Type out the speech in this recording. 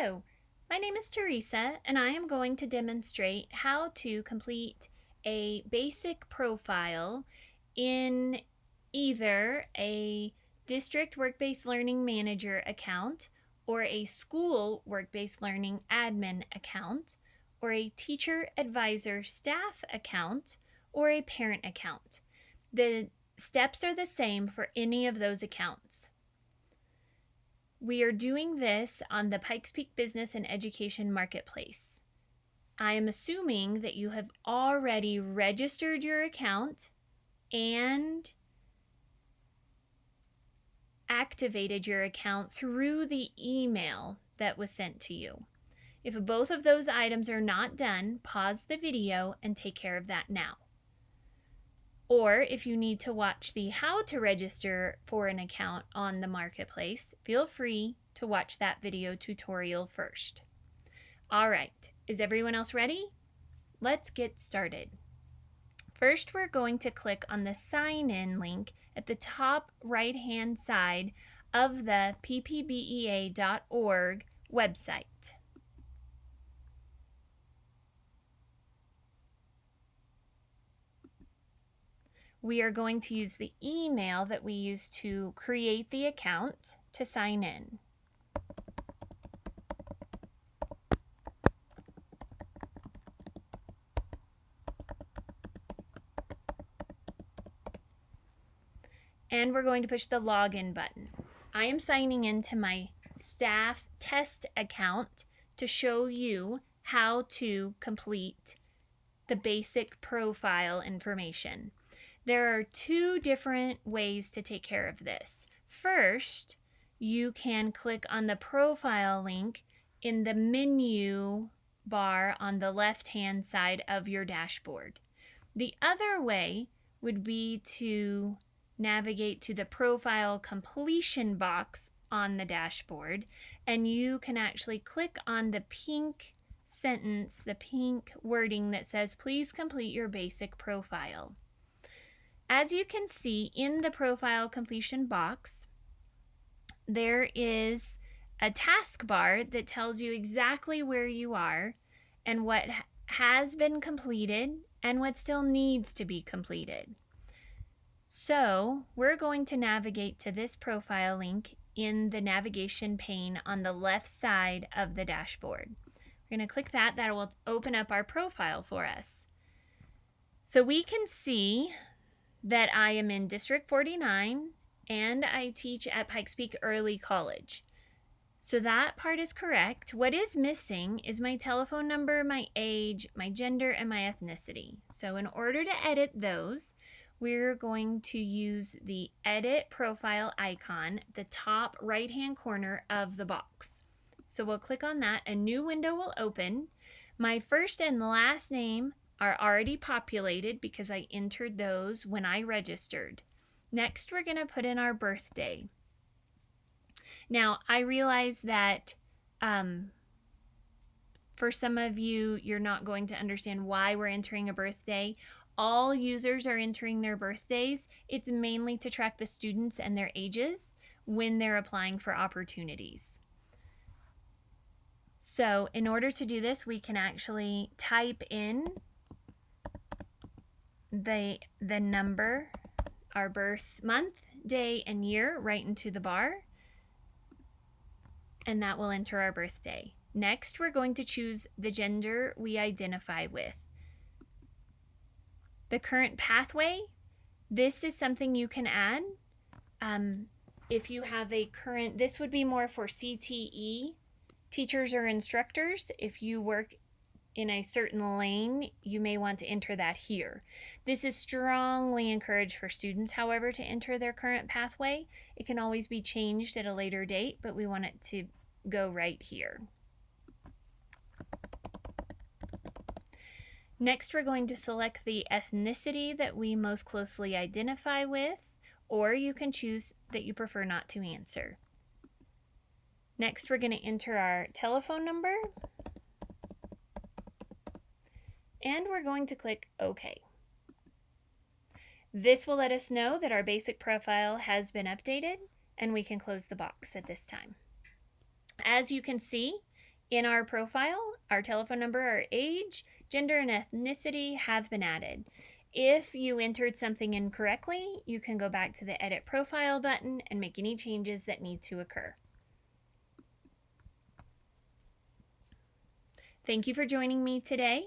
Hello, my name is Teresa, and I am going to demonstrate how to complete a basic profile in either a District Work-Based Learning Manager account or a School Work-Based Learning Admin account or a Teacher Advisor Staff account or a Parent account. The steps are the same for any of those accounts. We are doing this on the Pikes Peak Business and Education Marketplace. I am assuming that you have already registered your account and activated your account through the email that was sent to you. If both of those items are not done, pause the video and take care of that now. Or if you need to watch the how to register for an account on the marketplace, feel free to watch that video tutorial first. All right, is everyone else ready? Let's get started. First, we're going to click on the sign in link at the top right-hand side of the ppbea.org website. We are going to use the email that we used to create the account to sign in. And we're going to push the login button. I am signing into my staff test account to show you how to complete the basic profile information. There are two different ways to take care of this. First, you can click on the profile link in the menu bar on the left-hand side of your dashboard. The other way would be to navigate to the profile completion box on the dashboard, and you can actually click on the pink sentence, the pink wording that says, "Please complete your basic profile." As you can see in the profile completion box, there is a taskbar that tells you exactly where you are and what has been completed and what still needs to be completed. So we're going to navigate to this profile link in the navigation pane on the left side of the dashboard. We're going to click that. That will open up our profile for us. So we can see that I am in District 49 and I teach at Pikes Peak Early College. So that part is correct. What is missing is my telephone number, my age, my gender, and my ethnicity. So in order to edit those, we're going to use the Edit Profile icon at the top right-hand corner of the box. So we'll click on that. A new window will open. My first and last name are already populated because I entered those when I registered. Next, we're going to put in our birthday. Now, I realize that for some of you, you're not going to understand why we're entering a birthday. All users are entering their birthdays. It's mainly to track the students and their ages when they're applying for opportunities. So in order to do this, we can actually type in the number, our birth month, day, and year right into the bar, and that will enter our birthday. Next, we're going to choose the gender we identify with. The current pathway, this is something you can add. If you have a current, this would be more for CTE, teachers or instructors. If you work in a certain lane, you may want to enter that here. This is strongly encouraged for students, however, to enter their current pathway. It can always be changed at a later date, but we want it to go right here. Next, we're going to select the ethnicity that we most closely identify with, or you can choose that you prefer not to answer. Next, we're going to enter our telephone number, and we're going to click OK. This will let us know that our basic profile has been updated, and we can close the box at this time. As you can see, In our profile, our telephone number, our age, gender, and ethnicity have been added. If you entered something incorrectly, you can go back to the Edit Profile button and make any changes that need to occur. Thank you for joining me today.